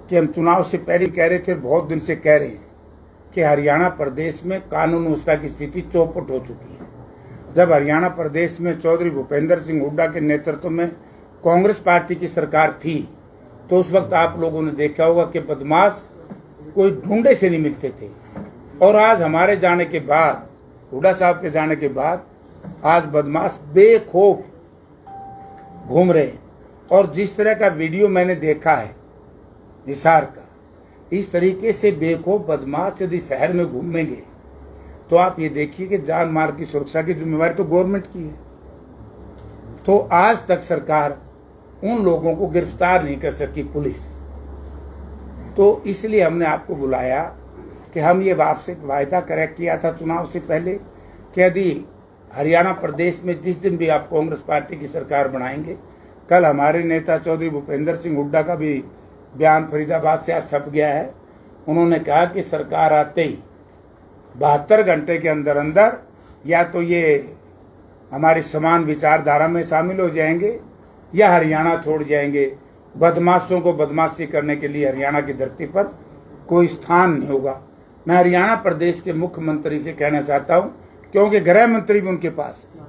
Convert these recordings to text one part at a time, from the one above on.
कि हम चुनाव से पहले कह रहे थे, बहुत दिन से कह रहे हैं कि हरियाणा प्रदेश में कानून व्यवस्था की स्थिति चौपट हो चुकी है। जब हरियाणा प्रदेश में चौधरी भूपेंद्र सिंह हुड्डा के नेतृत्व में कांग्रेस पार्टी की सरकार थी, तो उस वक्त आप लोगों ने देखा होगा कि बदमाश कोई ढूंढे से नहीं मिलते थे। और आज हमारे जाने के बाद, हुड्डा साहब के जाने के बाद, आज बदमाश बेखौफ घूम रहे हैं। और जिस तरह का वीडियो मैंने देखा है हिसार का, इस तरीके से बेखौफ बदमाश यदि शहर में घूमेंगे तो आप ये देखिए कि जान माल की सुरक्षा की जिम्मेवारी तो गवर्नमेंट की है। तो आज तक सरकार उन लोगों को गिरफ्तार नहीं कर सकी, पुलिस। तो इसलिए हमने आपको बुलाया कि हम ये आपसे वायदा किया था चुनाव से पहले कि यदि हरियाणा प्रदेश में जिस दिन भी आप कांग्रेस पार्टी की सरकार बनाएंगे, कल हमारे नेता चौधरी भूपेंद्र सिंह हुड्डा का भी बयान फरीदाबाद से आज छप गया है। उन्होंने कहा कि सरकार आते ही 72 घंटे के अंदर अंदर या तो ये हमारी समान विचारधारा में शामिल हो जाएंगे या हरियाणा छोड़ जाएंगे। बदमाशों को बदमाशी करने के लिए हरियाणा की धरती पर कोई स्थान नहीं होगा। मैं हरियाणा प्रदेश के मुख्यमंत्री से कहना चाहता हूं, क्योंकि गृह मंत्री भी उनके पास है,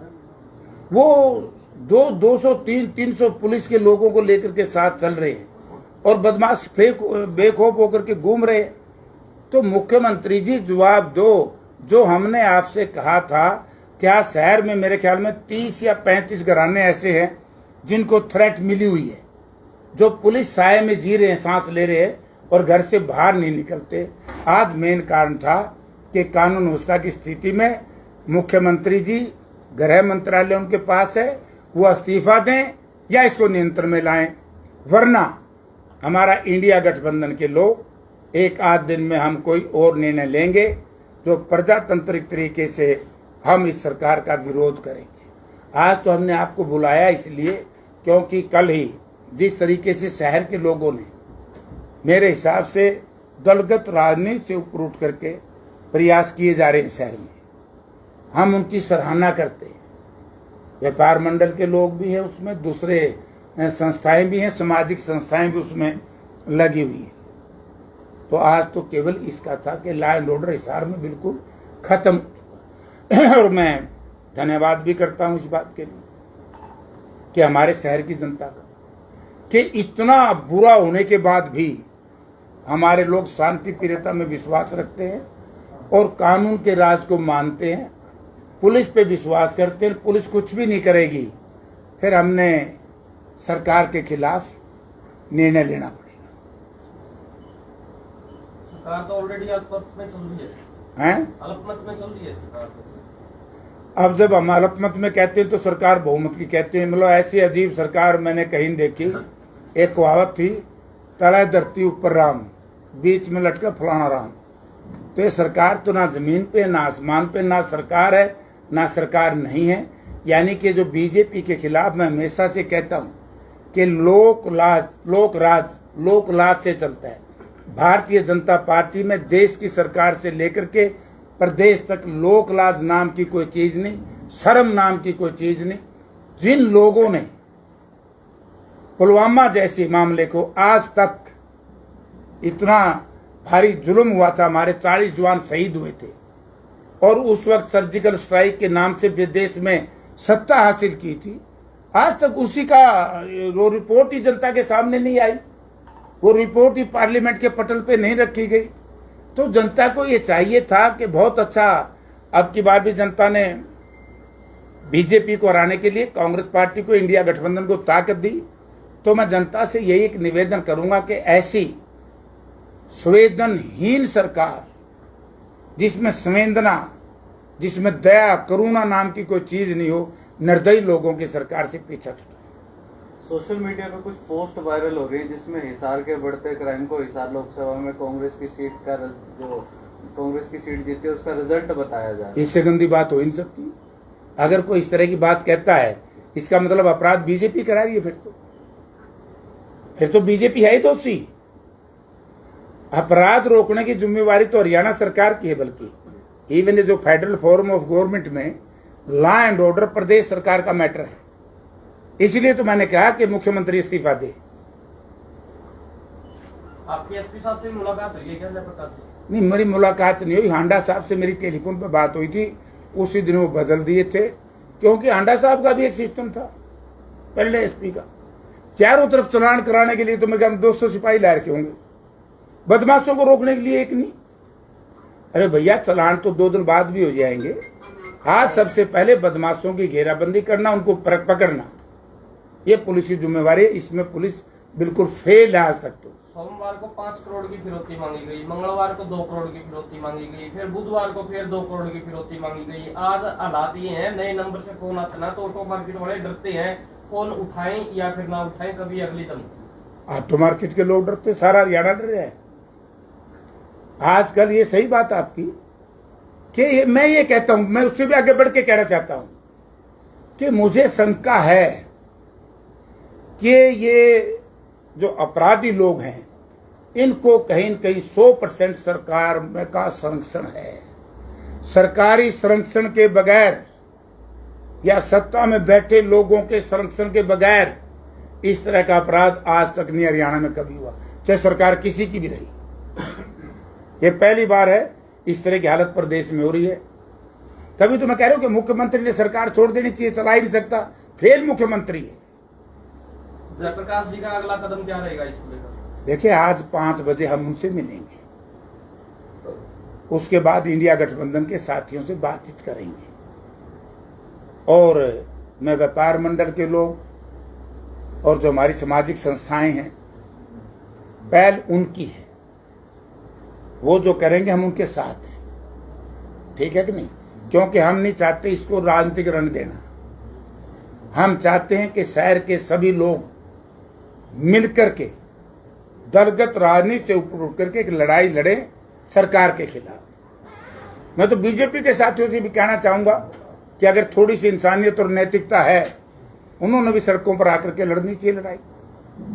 वो 200-300 पुलिस के लोगों को लेकर के साथ चल रहे हैं और बदमाश बेखौफ होकर के घूम रहे हैं। तो मुख्यमंत्री जी जवाब दो, जो हमने आपसे कहा था, क्या शहर में मेरे ख्याल में 30 या 35 घराने ऐसे हैं जिनको थ्रेट मिली हुई है, जो पुलिस साये में जी रहे हैं, सांस ले रहे हैं और घर से बाहर नहीं निकलते। आज मेन कारण था कि कानून व्यवस्था की स्थिति में मुख्यमंत्री जी, गृह मंत्रालय उनके पास है, वो इस्तीफा दें या इसको नियंत्रण में लाएं, वरना हमारा इंडिया गठबंधन के लोग एक आध दिन में हम कोई और निर्णय लेंगे जो प्रजातांत्रिक तरीके से हम इस सरकार का विरोध करेंगे। आज तो हमने आपको बुलाया इसलिए क्योंकि कल ही जिस तरीके से शहर के लोगों ने मेरे हिसाब से दलगत राजनीति से ऊपर उठ करके प्रयास किए जा रहे हैं शहर में, हम उनकी सराहना करते हैं। व्यापार मंडल के लोग भी हैं उसमें, दूसरे संस्थाएं भी हैं, सामाजिक संस्थाएं भी उसमें लगी हुई हैं। तो आज तो केवल इसका था कि लॉ एंड ऑर्डर हिसार में बिल्कुल खत्म। और मैं धन्यवाद भी करता हूं इस बात के लिए कि हमारे शहर की जनता का, कि इतना बुरा होने के बाद भी हमारे लोग शांति प्रियता में विश्वास रखते हैं और कानून के राज को मानते हैं, पुलिस पे विश्वास करते हैं। पुलिस कुछ भी नहीं करेगी, फिर हमने सरकार के खिलाफ निर्णय लेना पड़ेगा। सरकार तो ऑलरेडी अल्पमत में चल रही है, अल्पमत में चल रही है सरकार। अब जब हम अल्पमत में कहते हैं तो सरकार बहुमत की कहते हैं। मतलब ऐसी अजीब सरकार मैंने कहीं देखी। एक कहावत थी, तले धरती ऊपर राम, बीच में लटका फलाना राम। तो ये सरकार तो ना जमीन पे, ना आसमान पे, ना सरकार है ना सरकार नहीं है। यानी कि जो बीजेपी के खिलाफ मैं हमेशा से कहता हूं कि लोक लाज से चलता है। भारतीय जनता पार्टी में देश की सरकार से लेकर के प्रदेश तक लोक लाज नाम की कोई चीज नहीं, शर्म नाम की कोई चीज नहीं। जिन लोगों ने पुलवामा जैसे मामले को, आज तक इतना भारी जुल्म हुआ था, हमारे 40 जवान शहीद हुए थे और उस वक्त सर्जिकल स्ट्राइक के नाम से विदेश में सत्ता हासिल की थी, आज तक उसी का वो रिपोर्ट ही जनता के सामने नहीं आई, वो रिपोर्ट ही पार्लियामेंट के पटल पे नहीं रखी गई। तो जनता को ये चाहिए था कि बहुत अच्छा, अब की बार भी जनता ने बीजेपी को हराने के लिए कांग्रेस पार्टी को, इंडिया गठबंधन को ताकत दी। तो मैं जनता से यही एक निवेदन करूंगा कि ऐसी संवेदनहीन सरकार, जिसमें संवेदना, जिसमें दया करुणा नाम की कोई चीज नहीं हो, निर्दयी लोगों की सरकार से पीछा छुटा। सोशल मीडिया पे कुछ पोस्ट वायरल हो रही है जिसमें हिसार के बढ़ते क्राइम को हिसार लोकसभा में कांग्रेस की सीट का, जो कांग्रेस की सीट जीती है उसका रिजल्ट बताया जा रहा है। इससे गंदी बात हो ही नहीं सकती। अगर कोई इस तरह की बात कहता है, इसका मतलब अपराध बीजेपी करा रही है। फिर तो बीजेपी है ही दोषी। अपराध रोकने की जिम्मेवारी तो हरियाणा सरकार की है, बल्कि इवन जो फेडरल फॉर्म ऑफ गवर्नमेंट में लॉ एंड ऑर्डर प्रदेश सरकार का मैटर है। इसलिए तो मैंने कहा कि मुख्यमंत्री इस्तीफा दे। आपकी एसपी साहब से भी मुलाकात हुई है क्या जयप्रकाश जी? नहीं, मेरी मुलाकात नहीं हुई। हांडा साहब से मेरी टेलीफोन पर बात हुई थी, उसी दिन वो बदल दिए थे, क्योंकि हांडा साहब का भी एक सिस्टम था पहले एसपी का, चारों तरफ चलान कराने के लिए तो मेरे 200 सिपाही ला रखे होंगे, बदमाशों को रोकने के लिए एक नहीं। अरे भैया, चलान तो 2 दिन बाद भी हो जाएंगे। आज सबसे पहले बदमाशों की घेराबंदी करना, उनको पकड़ना, ये पुलिस की जिम्मेवारी है। इसमें पुलिस बिल्कुल फेल है आज तक। तो सोमवार को 5 करोड़ की फिरौती मांगी गई, मंगलवार को 2 करोड़ की फिरौती मांगी गई, फिर बुधवार को फिर 2 करोड़ की फिरौती मांगी गई। आज हालात ये हैं, नए नंबर से फोन आते ना तो ऑटो मार्केट वाले डरते हैं, फोन उठाएं या फिर ना उठाएं, कभी अगली धमकी। ऑटो मार्केट के लोग डरते, सारा हरियाणा डर रहा है आजकल। ये सही बात आपकी कि मैं ये कहता हूं, मैं उससे भी आगे बढ़ के कहना चाहता हूं कि मुझे शंका है कि ये जो अपराधी लोग हैं, इनको कहीं न कहीं 100% सरकार का संरक्षण है। सरकारी संरक्षण के बगैर या सत्ता में बैठे लोगों के संरक्षण के बगैर इस तरह का अपराध आज तक नहीं हरियाणा में कभी हुआ, चाहे सरकार किसी की भी रही। ये पहली बार है इस तरह की हालत प्रदेश में हो रही है। तभी तो मैं कह रहा हूं कि मुख्यमंत्री ने सरकार छोड़ देनी चाहिए, चला ही नहीं सकता, फेल मुख्यमंत्री है। जयप्रकाश जी का अगला कदम क्या रहेगा इसको लेकर? देखिए, आज 5 बजे हम उनसे मिलेंगे, उसके बाद इंडिया गठबंधन के साथियों से बातचीत करेंगे, और मैं व्यापार मंडल के लोग और जो हमारी सामाजिक संस्थाएं हैं, पहल उनकी है, वो जो करेंगे हम उनके साथ हैं। ठीक है कि नहीं? क्योंकि हम नहीं चाहते इसको राजनीतिक रंग देना। हम चाहते हैं कि शहर के सभी लोग मिलकर के दलगत राजनीति से ऊपर उठ करके एक लड़ाई लड़े सरकार के खिलाफ। मैं तो बीजेपी के साथियों से भी कहना चाहूंगा कि अगर थोड़ी सी इंसानियत और नैतिकता है, उन्होंने भी सड़कों पर आकर के लड़नी चाहिए लड़ाई।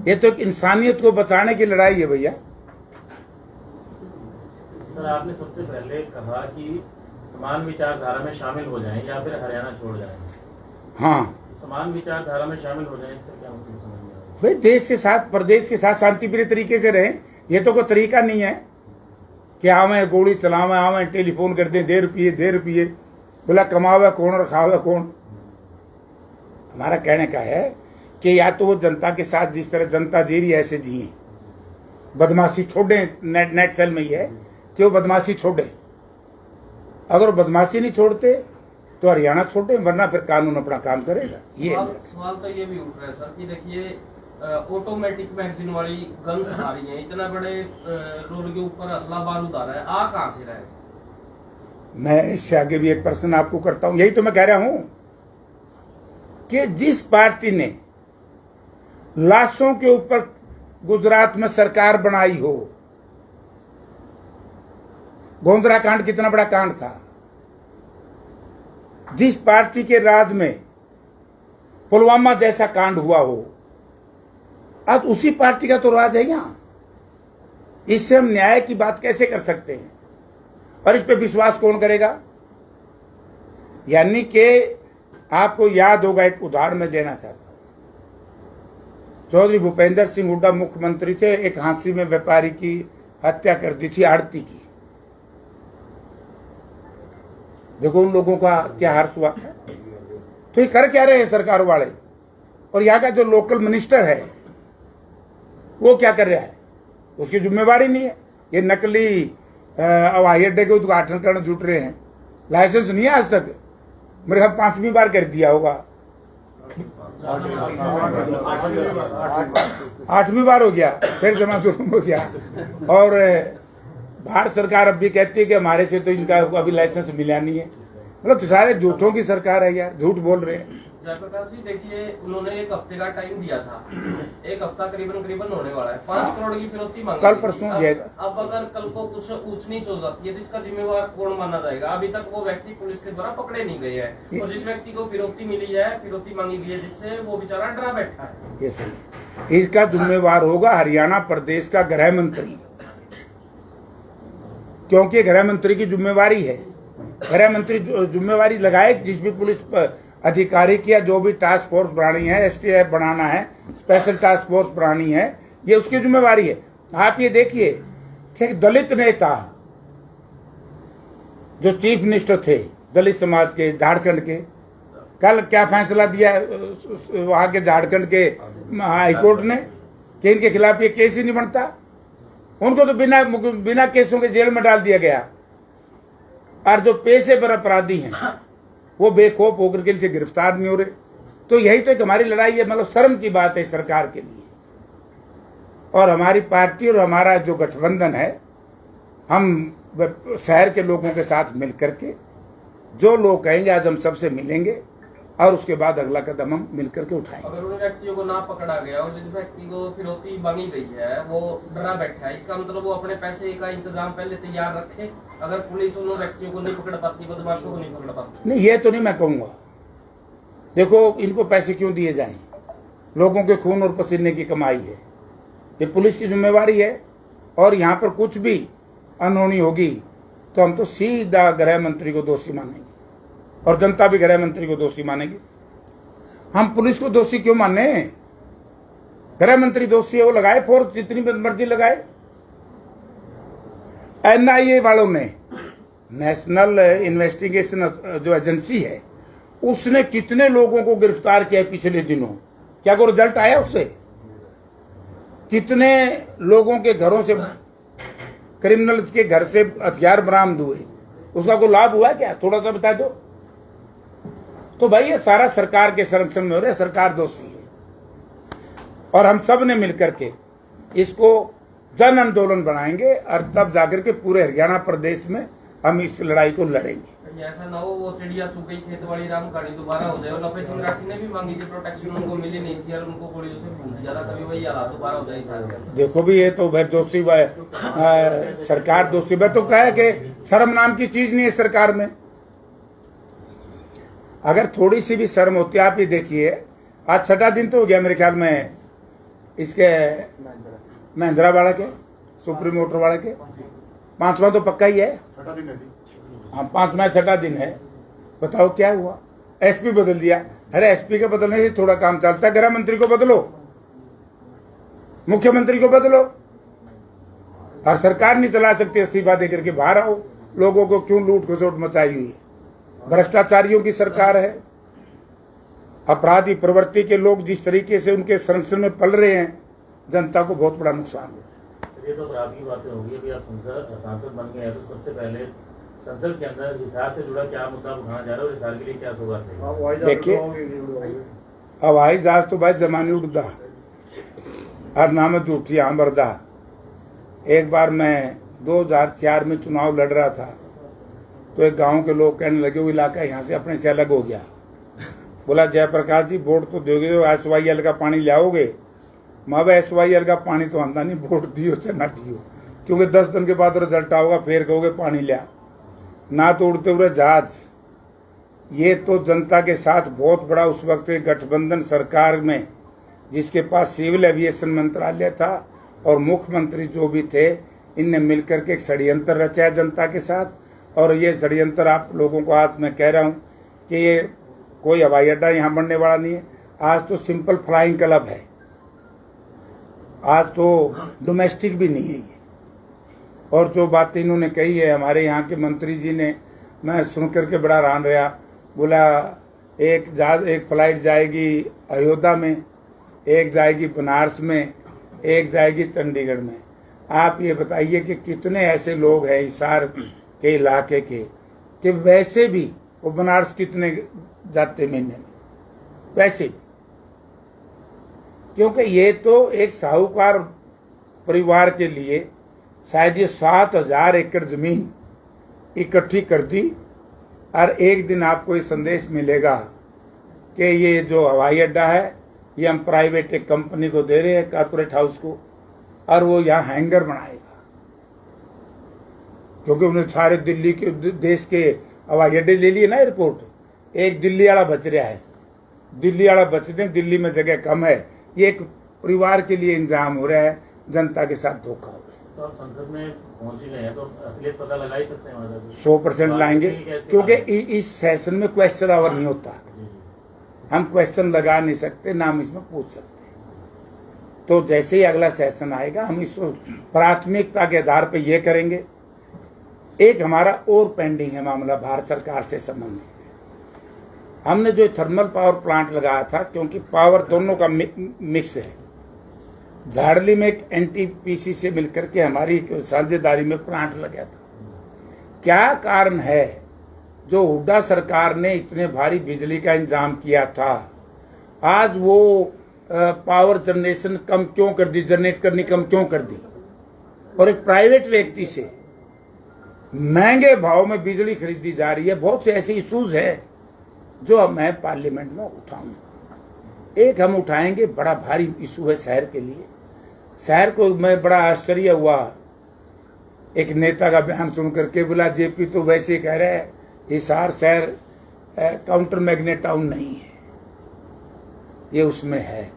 ये तो एक इंसानियत को बचाने की लड़ाई है भैया। सर, आपने सबसे पहले कहा कि समान विचारधारा में शामिल हो जाएं या फिर हरियाणा छोड़ जाएं। हाँ, समान विचारधारा में शामिल हो जाएं, इससे क्या मतलब समझ में आया? भाई, देश के साथ, प्रदेश के साथ शांतिप्रिय तरीके से रहें। ये तो कोई तरीका नहीं है कि आवे गोली चलावे, आवे टेलीफोन कर दें, 2 रुपये बोला, कमावे कौन और खावे कौन। हमारा कहने का है कि या तो वो जनता के साथ जिस तरह जनता जी रही है ऐसे जिए, बदमाशी छोड़े। नेट सेल में ही है कि वो बदमाशी छोड़े। अगर वो बदमाशी नहीं छोड़ते तो हरियाणा छोड़े, वरना फिर कानून अपना काम करेगा। ये सवाल तो ये भी उठ रहा है सर कि देखिए, ऑटोमेटिक मैगजीन वाली गन्स आ रही हैं, इतना बड़े रोड के ऊपर असला बारूद आ रहा है, आ कहां से रहा है? मैं इससे आगे भी एक प्रश्न आपको करता हूं। यही तो मैं कह रहा हूं कि जिस पार्टी ने लाशों के ऊपर गुजरात में सरकार बनाई हो, गोंधरा कांड कितना बड़ा कांड था, जिस पार्टी के राज में पुलवामा जैसा कांड हुआ हो, आज उसी पार्टी का तो राज है यहां। इससे हम न्याय की बात कैसे कर सकते हैं? और इस पे विश्वास कौन करेगा? यानी कि आपको याद होगा, एक उदाहरण मैं देना चाहता हूं। चौधरी भूपेंद्र सिंह हुड्डा मुख्यमंत्री थे, एक हांसी में व्यापारी की हत्या कर दी थी, आड़ती की। देखो उन लोगों का क्या हर्ष हुआ। तो ये कर क्या रहे हैं सरकार वाले? और यहाँ का जो लोकल मिनिस्टर है वो क्या कर रहा है? उसकी जिम्मेवारी नहीं है। ये नकली हवाई अड्डे के उद्घाटन करने जुट रहे हैं, लाइसेंस नहीं है आज तक। मेरे ख्याल 5वीं बार कर दिया होगा, 8वीं बार हो गया, फिर जमा शुरू हो गया। और भारत सरकार अब भी कहती है कि हमारे से तो इनका अभी लाइसेंस मिला नहीं है। मतलब तो सारे झूठों की सरकार है यार, झूठ बोल रहे हैं। जयप्रकाश जी देखिए, उन्होंने 1 हफ्ते का टाइम दिया था, 1 हफ्ता करीबन होने वाला है। 5 करोड़ की फिरौती मांगी, कल परसों जाएगा। अब अगर कल को कुछ ऊंच नीच हो जाती है तो इसका जिम्मेवार कौन माना जाएगा? अभी तक वो व्यक्ति पुलिस के द्वारा पकड़े नहीं गए हैं, और जिस व्यक्ति को फिरौती मिली है, फिरौती मांगी गई है, जिससे वो बेचारा डरा बैठा है। ये सही, इसका जिम्मेवार होगा हरियाणा प्रदेश का गृह मंत्री, क्योंकि गृह मंत्री की जिम्मेवारी है। गृह मंत्री जिम्मेवारी लगाए, जिस भी पुलिस अधिकारी की या जो भी टास्क फोर्स बनानी है, STF बनाना है, स्पेशल टास्क फोर्स बनानी है, ये उसकी जिम्मेवारी है। आप ये देखिए कि एक दलित नेता जो चीफ मिनिस्टर थे दलित समाज के झारखंड के, कल क्या फैसला दिया वहां के झारखंड के हाईकोर्ट ने कि इनके खिलाफ ये केस ही नहीं बनता। उनको तो बिना केसों के जेल में डाल दिया गया, और जो पेशेवर अपराधी हैं वो बेखौफ होकर के इनसे गिरफ्तार नहीं हो रहे। तो यही तो एक हमारी लड़ाई है, मतलब शर्म की बात है सरकार के लिए। और हमारी पार्टी और हमारा जो गठबंधन है, हम शहर के लोगों के साथ मिलकर के जो लोग कहेंगे आज हम सबसे मिलेंगे और उसके बाद अगला कदम हम मिलकर के उठाएंगे। अगर उन व्यक्तियों को ना पकड़ा गया और जिस व्यक्ति को फिरौती मांगी गई है वो डरा बैठा है, इसका मतलब वो अपने पैसे का इंतजाम पहले तैयार रखे। अगर पुलिस उन व्यक्तियों को नहीं पकड़ पाती, बदमाशों को नहीं पकड़ पाती। नहीं, ये तो नहीं मैं कहूंगा। देखो, इनको पैसे क्यों दिए जाएं? लोगों के खून और पसीने की कमाई है, ये पुलिस की जिम्मेवारी है। और यहाँ पर कुछ भी अनहोनी होगी तो हम तो सीधा गृह मंत्री को दोषी मानेंगे और जनता भी गृह मंत्री को दोषी मानेगी। हम पुलिस को दोषी क्यों माने? गृह मंत्री दोषी है, वो लगाए फोर्स जितनी मर्जी लगाए। एनआईए वालों ने, नेशनल इन्वेस्टिगेशन जो एजेंसी है, उसने कितने लोगों को गिरफ्तार किया पिछले दिनों? क्या कोई रिजल्ट आया उससे? कितने लोगों के घरों से, क्रिमिनल्स के घर से हथियार बरामद हुए? उसका कोई लाभ हुआ क्या? थोड़ा सा बता दो। तो भाई ये सारा सरकार के संरक्षण में हो रहा है, सरकार दोषी है। और हम सब ने मिलकर के इसको जन आंदोलन बनाएंगे और तब जाकर के पूरे हरियाणा प्रदेश में हम इस लड़ाई को लड़ेंगे। ऐसा ना हो वो चिड़िया चुग गई खेत वाली राम कहानी दोबारा हो जाए। और लपे सिंह राठी ने भी मांगी थी प्रोटेक्शन, उनको मिली नहीं थी और उनको गोलियों से भून दिया था। कभी वही हालात दोबारा हो जाए सारे। देखो भी, ये तो भाई दोषी सरकार दोषी। मैं तो कहा कि शर्म नाम की चीज नहीं है सरकार में। अगर थोड़ी सी भी शर्म होती, आप ही देखिए, आज 6ठा दिन तो हो गया मेरे ख्याल में इसके महिंद्रा वाला के, सुप्रीम मोटर वाले के। 5वां तो पक्का ही है। हाँ, 5वां 6ठा दिन है। बताओ क्या हुआ? एसपी बदल दिया। अरे एसपी के बदलने से थोड़ा काम चलता है। गृह मंत्री को बदलो, मुख्यमंत्री को बदलो। और सरकार नहीं चला सकती, इस्तीफा देकर के बाहर आओ। लोगों को क्यों लूट खसोट मचाई हुई है? भ्रष्टाचारियों की सरकार है। अपराधी प्रवृत्ति के लोग जिस तरीके से उनके संरक्षण में पल रहे हैं, जनता को बहुत बड़ा नुकसान हो। ये तो अपराध की बातें होगी। अभी आप सांसद बन गए हैं तो सबसे पहले संसद के अंदर हिसार से जुड़ा क्या मुद्दा उठाना जा रहा है और हिसार के लिए क्या सौगात है? देखिए, हवाई जहाज तो भाई जमाने उड़दा और नाम झूठी आमरदा। एक बार मैं 2004 में चुनाव लड़ रहा था तो एक गांव के लोग कहने लगे वो इलाका यहाँ से अपने से अलग हो गया। बोला जयप्रकाश जी वोट तो दोगे, SYL का पानी लाओगे? माँ SYL का पानी तो आंदा नहीं, वोट दियो चाहे ना दियो, क्योंकि 10 दिन के बाद रिजल्ट आओगा, फिर कहोगे पानी लिया। ना तो उड़ते हुए जहाज। ये तो जनता के साथ बहुत बड़ा उस वक्त गठबंधन सरकार में, जिसके पास सिविल एविएशन मंत्रालय था और मुख्यमंत्री जो भी थे, इनने मिलकर के एक षड्यंत्र रचा है जनता के साथ। और ये षड्यंत्र आप लोगों को आज मैं कह रहा हूँ कि ये कोई हवाई अड्डा यहाँ बनने वाला नहीं है। आज तो सिंपल फ्लाइंग क्लब है, आज तो डोमेस्टिक भी नहीं है ये। और जो बात इन्होंने कही है हमारे यहाँ के मंत्री जी ने, मैं सुन करके बड़ा हैरान रहा। बोला एक फ्लाइट जाएगी अयोध्या में, एक जाएगी बनारस में, एक जाएगी चंडीगढ़ में। आप ये बताइए कि कितने ऐसे लोग हैं हिसार के इलाके के कि वैसे भी वो बनारस कितने जाते महीने में, वैसे भी। क्योंकि ये तो एक साहूकार परिवार के लिए शायद ये 7000 एकड़ जमीन इकट्ठी कर दी। और एक दिन आपको ये संदेश मिलेगा कि ये जो हवाई अड्डा है ये हम प्राइवेट एक कंपनी को दे रहे हैं, कॉर्पोरेट हाउस को, और वो यहाँ हैंगर बनाएगा। क्योंकि उन्हें सारे दिल्ली के देश के हवाई अड्डे ले लिए ना एयरपोर्ट। एक दिल्ली वाला बच रहा है, दिल्ली वाला बचते, दिल्ली में जगह कम है। ये एक परिवार के लिए इंतजाम हो रहा है, जनता के साथ धोखा हो रहा है। तो आप संसद में पहुंच ही गए हैं तो असलियत पता लगा ही सकते हैं। 100% लाएंगे, क्योंकि इस सेशन में क्वेश्चन आवर नहीं होता। हम क्वेश्चन लगा नहीं सकते, ना हम इसमें पूछ सकते। तो जैसे ही अगला सेशन आएगा हम इसको प्राथमिकता के आधार पर यह करेंगे। एक हमारा और पेंडिंग है मामला भारत सरकार से संबंधित। हमने जो थर्मल पावर प्लांट लगाया था, क्योंकि पावर दोनों का मिक्स है, झाड़ली में एक एनटीपीसी से मिलकर के हमारी साझेदारी में प्लांट लगा था। क्या कारण है जो हुड्डा सरकार ने इतने भारी बिजली का इंतजाम किया था, आज वो पावर जनरेशन कम क्यों कर दी, जनरेट करनी कम क्यों कर दी, और एक प्राइवेट व्यक्ति से महंगे भाव में बिजली खरीदी जा रही है। बहुत से ऐसे इश्यूज है जो मैं पार्लियामेंट में उठाऊंगा। एक हम उठाएंगे, बड़ा भारी इशू है शहर के लिए। शहर को मैं बड़ा आश्चर्य हुआ एक नेता का बयान सुन करके, बोला जेपी तो वैसे कह रहा है हिसार शहर काउंटर मैग्नेट टाउन नहीं है, ये उसमें है।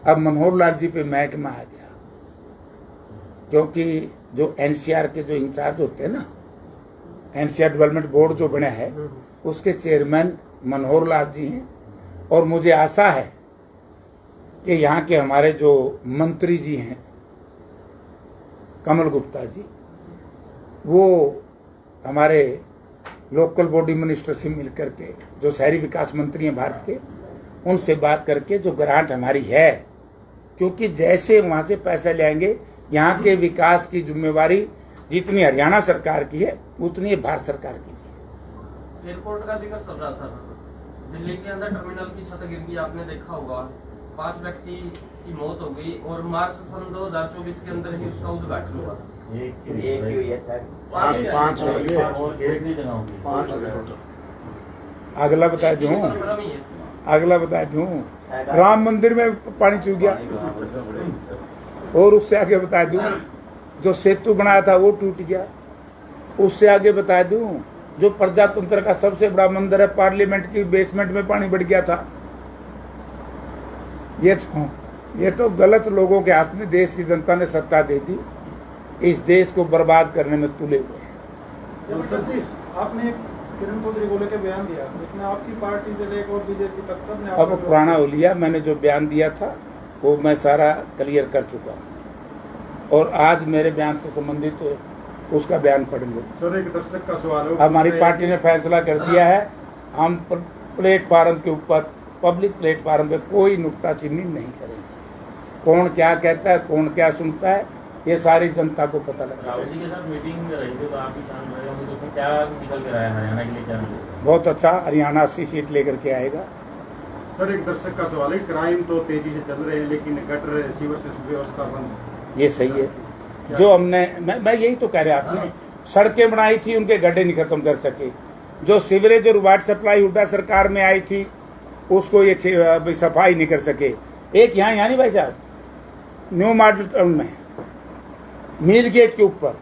अब मनोहर लाल जी पे महकमा आ गया, क्योंकि जो एनसीआर के जो इंचार्ज होते हैं ना, एनसीआर डेवलपमेंट बोर्ड जो बना है उसके चेयरमैन मनोहर लाल जी हैं। और मुझे आशा है कि यहाँ के हमारे जो मंत्री जी हैं कमल गुप्ता जी, वो हमारे लोकल बॉडी मिनिस्टर से मिलकर के, जो शहरी विकास मंत्री हैं भारत के, उनसे बात करके जो ग्रांट हमारी है, क्योंकि जैसे वहां से पैसा ले आएंगे, यहाँ के विकास की जिम्मेवारी जितनी हरियाणा सरकार की है उतनी भारत सरकार की भी। एयरपोर्ट का जिक्र चल रहा था, दिल्ली के अंदर टर्मिनल की छत गिर गई, आपने देखा होगा, 5 व्यक्ति की मौत हो गई और मार्च सन 2024 के अंदर ही उसका उद्घाटन हुआ था। अगला बता दूं, अगला बता दूं, राम मंदिर में पानी चूक गया। और उससे आगे बता दूं, जो सेतु बनाया था वो टूट गया। उससे आगे बता दूं, जो प्रजातंत्र का सबसे बड़ा मंदिर है, पार्लियामेंट की बेसमेंट में पानी बढ़ गया था। ये तो गलत लोगों के हाथ में देश की जनता ने सत्ता दे दी, इस देश को बर्बाद करने में तुले हुए हैं। आपने एक किरण चौधरी को लेकर बयान दिया, उसमें आपकी पार्टी से लेकर और बीजेपी तक सब ने अब पुराना हो लिया, मैंने जो बयान दिया था वो मैं सारा क्लियर कर चुका हूँ, और आज मेरे बयान से संबंधित उसका बयान पढ़ लो। सर, एक दर्शक का सवाल है, हमारी पार्टी ने फैसला कर दिया है, हम प्लेटफार्म के ऊपर, पब्लिक प्लेटफार्म पे कोई नुक्ताचीनी नहीं करेंगे। कौन क्या कहता है, कौन क्या सुनता है, ये सारी जनता को पता लगा। राहुल जी के साथ मीटिंग रही थी तो आप भी शामिल रहे होंगे, तो उसमें क्या निकल कर आया हरियाणा के लिए, क्या बहुत अच्छा, हरियाणा 80 सीट लेकर के आएगा। सर, एक दर्शक का सवाल है, क्राइम तो तेजी से चल रहे हैं लेकिन गटर सीवर से व्यवस्था बंद, ये सही है। जो हमने मैं यही तो कह रहा, आपने सड़कें बनाई थी, उनके गड्ढे नहीं खत्म कर सके। जो सीवरेज और वाटर सप्लाई हुड्डा सरकार में आई थी, उसको ये सफाई नहीं कर सके। एक यहाँ नहीं भाई साहब, न्यू मॉडल टाउन में मिल गेट के ऊपर,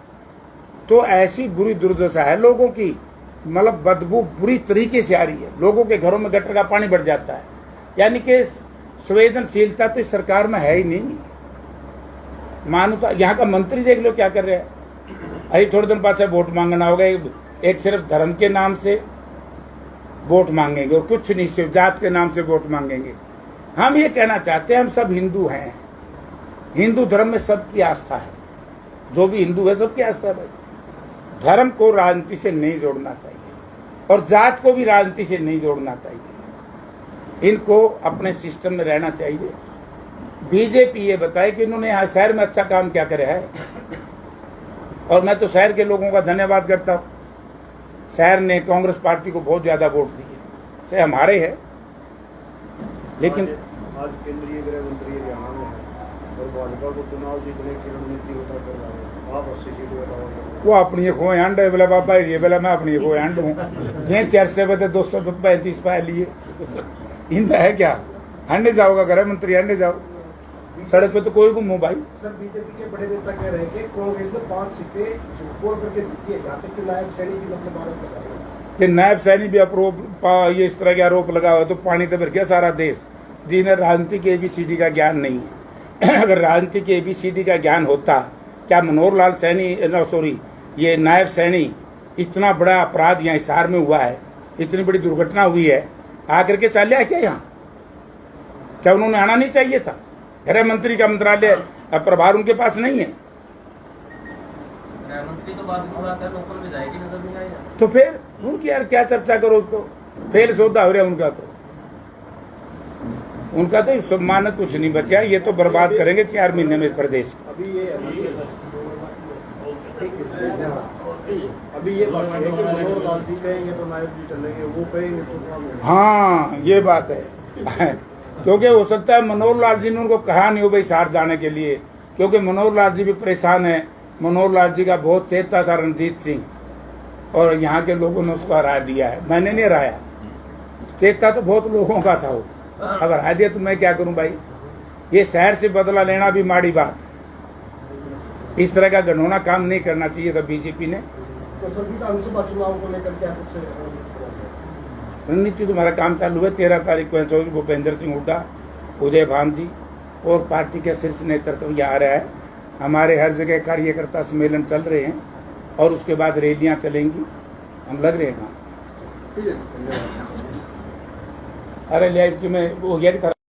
तो ऐसी बुरी दुर्दशा है लोगों की, मतलब बदबू बुरी तरीके से आ रही है। लोगों के घरों में गटर का पानी बढ़ जाता है, यानी कि संवेदनशीलता तो इस सरकार में है ही नहीं। मानवता, यहाँ का मंत्री देख लो क्या कर रहे हैं। अरे थोड़े दिन बाद से वोट मांगना होगा, एक सिर्फ धर्म के नाम से वोट मांगेंगे और कुछ नहीं, सिर्फ जात के नाम से वोट मांगेंगे। हम ये कहना चाहते हैं, हम सब हिंदू हैं, हिंदू धर्म में सबकी आस्था है, जो भी हिंदू है सबकी आस्था है भाई। धर्म को राजनीति से नहीं जोड़ना चाहिए और जात को भी राजनीति से नहीं जोड़ना चाहिए, इनको अपने सिस्टम में रहना चाहिए। बीजेपी ये बताए कि इन्होंने यहाँ शहर में अच्छा काम क्या करे है, और मैं तो शहर के लोगों का धन्यवाद करता हूँ। शहर ने कांग्रेस पार्टी को बहुत ज्यादा वोट दिए, से हमारे है, लेकिन आज केंद्रीय गृह मंत्री हरियाणा में है और भाजपा को चुनाव जीतने की रणनीति होता कर रहा है, आप 80 सीट बताओगे। वो अपनी खो एंड है, बोला बाबा ये बोला मैं अपनी खो एंड हूँ। ये 400 बते 235 पाए लिए, इनका है क्या? हंडे जाओगा गृह मंत्री, हंडे जाओ, सड़क पे तो कोई घूमो भाई। सर, बीजेपी के बड़े नेता कह रहे हैं कि कांग्रेस ने 5 सीटें झूठ करके जीती है, जहाँ तक कि नायब सैनी भी मतलब आरोप लगा रहे हैं कि नायब सैनी भी ये इस तरह के आरोप लगा हुआ, तो पानी तो भर गया सारा देश, जिन्हें राजनीति के ABCD का ज्ञान नहीं है। अगर राजनीति के ABCD का ज्ञान होता, क्या मनोहर लाल सैनी, सॉरी ये नायब सैनी, इतना बड़ा अपराध यहाँ हिसार में हुआ है, इतनी बड़ी दुर्घटना हुई है, आकर के चल लिया क्या यहाँ? क्या उन्होंने आना नहीं चाहिए था? गृह मंत्री का मंत्रालय प्रभार उनके पास नहीं है, गृह मंत्री तो बाद में बात है, लोकल विधायक की नजर नहीं आया। तो फिर उनकी यार क्या चर्चा करो, तो फेल सौदा हो रहा है उनका तो सम्मान कुछ नहीं बचा, ये तो बर्बाद करेंगे 4 महीने में इस प्रदेश को। अभी ये बात है कि मनोहर लाल जी कहेंगे तो नायब जी चलेंगे, वो कहेंगे तो हाँ ये बात है क्योंकि हो सकता है मनोहर लाल जी ने उनको कहा नहीं हो भाई साथ जाने के लिए, क्योंकि मनोहर लाल जी भी परेशान है। मनोहर लाल जी का बहुत चेता था रणजीत सिंह, और यहाँ के लोगों ने उसको हरा दिया है, मैंने नहीं हराया, चेता तो बहुत लोगों का था वो, अगर हरा दिया तो मैं क्या करूं भाई। ये शहर से बदला लेना भी माड़ी बात है, इस तरह का घिनौना काम नहीं करना चाहिए था बीजेपी ने। तो सर विधानसभा चुनाव को लेकर क्या कुछ रणनीति तुम्हारा काम चालू है। 13 तारीख को चौधरी भूपेंद्र सिंह हुड्डा, उदय भान जी और पार्टी के शीर्ष नेतृत्व यहाँ आ रहा है। हमारे हर जगह कार्यकर्ता सम्मेलन चल रहे हैं और उसके बाद रैलियां चलेंगी, हम लग रहे हैं काम। अरे ले कि मैं वो गया